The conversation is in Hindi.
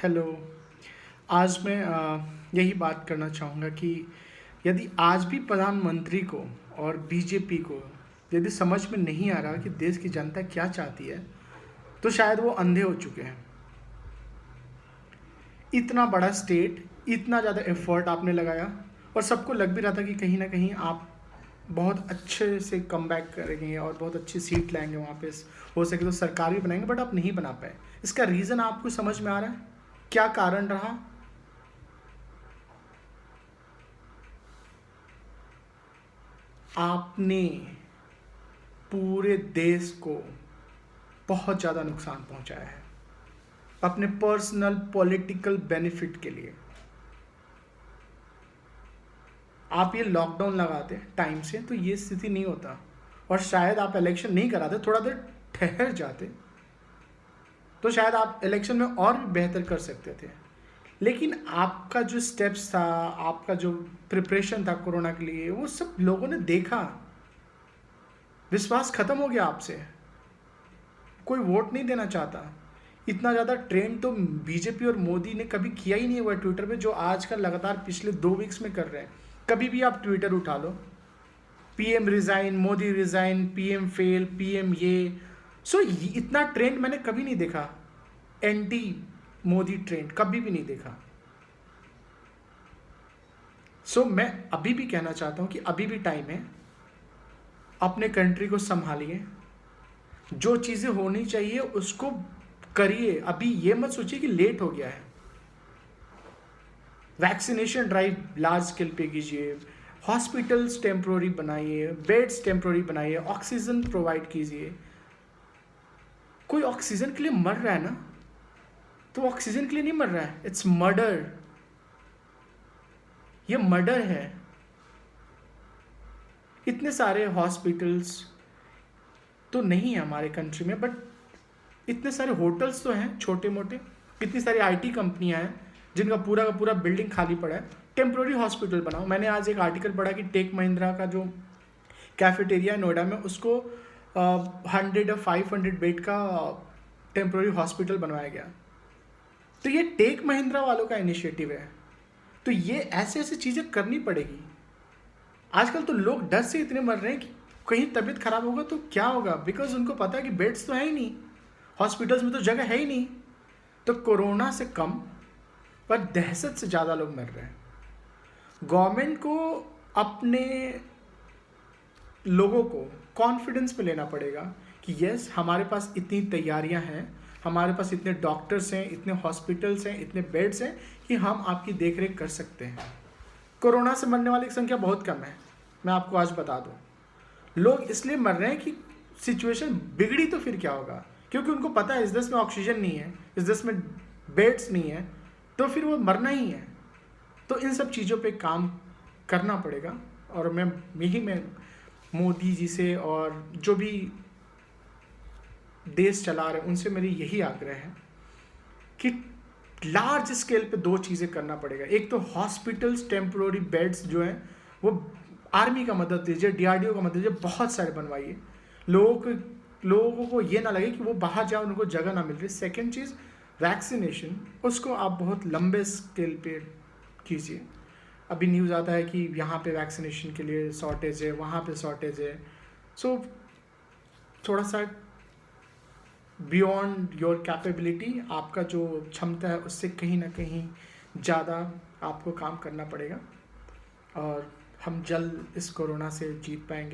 हेलो। आज मैं यही बात करना चाहूँगा कि यदि आज भी प्रधानमंत्री को और बीजेपी को यदि समझ में नहीं आ रहा कि देश की जनता क्या चाहती है, तो शायद वो अंधे हो चुके हैं। इतना बड़ा स्टेट, इतना ज़्यादा एफर्ट आपने लगाया और सबको लग भी रहा था कि कहीं ना कहीं आप बहुत अच्छे से कम बैक करेंगे और बहुत अच्छी सीट लाएंगे वहाँ पे, हो सके तो सरकार भी बनाएंगे, बट आप नहीं बना पाए। इसका रीज़न आपको समझ में आ रहा है? क्या कारण रहा? आपने पूरे देश को बहुत ज़्यादा नुकसान पहुंचाया है अपने पर्सनल पॉलिटिकल बेनिफिट के लिए। आप ये लॉकडाउन लगाते टाइम से तो ये स्थिति नहीं होता, और शायद आप इलेक्शन नहीं कराते, थोड़ा देर ठहर जाते, तो शायद आप इलेक्शन में और भी बेहतर कर सकते थे। लेकिन आपका जो स्टेप्स था, आपका जो प्रिपरेशन था कोरोना के लिए, वो सब लोगों ने देखा। विश्वास खत्म हो गया आपसे, कोई वोट नहीं देना चाहता। इतना ज़्यादा ट्रेंड तो बीजेपी और मोदी ने कभी किया ही नहीं हुआ ट्विटर पे, जो आजकल लगातार पिछले 2 वीक्स में कर रहे हैं। कभी भी आप ट्विटर उठा लो, PM resign, Modi resign, PM fail, PM ये। सो इतना ट्रेंड मैंने कभी नहीं देखा, एंटी मोदी ट्रेंड कभी भी नहीं देखा। सो मैं अभी भी कहना चाहता हूँ कि अभी भी टाइम है, अपने कंट्री को संभालिए, जो चीज़ें होनी चाहिए उसको करिए। अभी ये मत सोचिए कि लेट हो गया है। वैक्सीनेशन ड्राइव लार्ज स्केल पे कीजिए, हॉस्पिटल्स टेम्प्रोरी बनाइए, बेड्स टेम्प्रोरी बनाइए, ऑक्सीजन प्रोवाइड कीजिए। कोई ऑक्सीजन के लिए मर रहा है ना, तो ऑक्सीजन के लिए नहीं मर रहा है, इट्स मर्डर। ये मर्डर है। इतने सारे हॉस्पिटल्स तो नहीं है हमारे कंट्री में, बट इतने सारे होटल्स तो हैं छोटे मोटे, इतनी सारी आईटी कंपनियां हैं जिनका पूरा का पूरा बिल्डिंग खाली पड़ा है। टेम्प्रोरी हॉस्पिटल बनाओ। मैंने आज एक आर्टिकल पढ़ा कि टेक महिंद्रा का जो कैफेटेरिया है नोएडा में, उसको 100 या 500 बेड का टेम्प्रोरी हॉस्पिटल बनवाया गया। तो ये टेक महिंद्रा वालों का इनिशिएटिव है। तो ये ऐसे ऐसे चीज़ें करनी पड़ेगी। आजकल तो लोग डर से इतने मर रहे हैं कि कहीं तबीयत खराब होगा तो क्या होगा, बिकॉज उनको पता है कि बेड्स तो है ही नहीं, हॉस्पिटल्स में तो जगह है ही नहीं। तो कोरोना से कम पर दहशत से ज़्यादा लोग मर रहे हैं। गवर्नमेंट को अपने लोगों को कॉन्फिडेंस में लेना पड़ेगा कि यस, हमारे पास इतनी तैयारियां हैं, हमारे पास इतने डॉक्टर्स हैं, इतने हॉस्पिटल्स हैं, इतने बेड्स हैं कि हम आपकी देखरेख कर सकते हैं। कोरोना से मरने वाली की संख्या बहुत कम है, मैं आपको आज बता दूं। लोग इसलिए मर रहे हैं कि सिचुएशन बिगड़ी तो फिर क्या होगा, क्योंकि उनको पता है इस देश में ऑक्सीजन नहीं है, इस देश में बेड्स नहीं है, तो फिर वो मरना ही है। तो इन सब चीज़ों पे काम करना पड़ेगा। और मैं मोदी जी से और जो भी देश चला रहे हैं उनसे मेरी यही आग्रह है कि लार्ज स्केल पे 2 चीज़ें करना पड़ेगा। एक तो हॉस्पिटल्स टेम्प्रोरी बेड्स जो हैं वो आर्मी का मदद दीजिए, डीआरडीओ का मदद दीजिए, बहुत सारे बनवाइए। लोगों को ये ना लगे कि वो बाहर जाओ, उनको जगह ना मिल रही। सेकेंड चीज़, वैक्सीनेशन, उसको आप बहुत लंबे स्केल पे कीजिए। अभी न्यूज़ आता है कि यहाँ पे वैक्सीनेशन के लिए शॉर्टेज है, वहाँ पे शॉर्टेज है। सो थोड़ा सा बियॉन्ड योर कैपेबिलिटी, आपका जो क्षमता है उससे कहीं ना कहीं ज़्यादा आपको काम करना पड़ेगा, और हम जल्द इस कोरोना से जीत पाएंगे।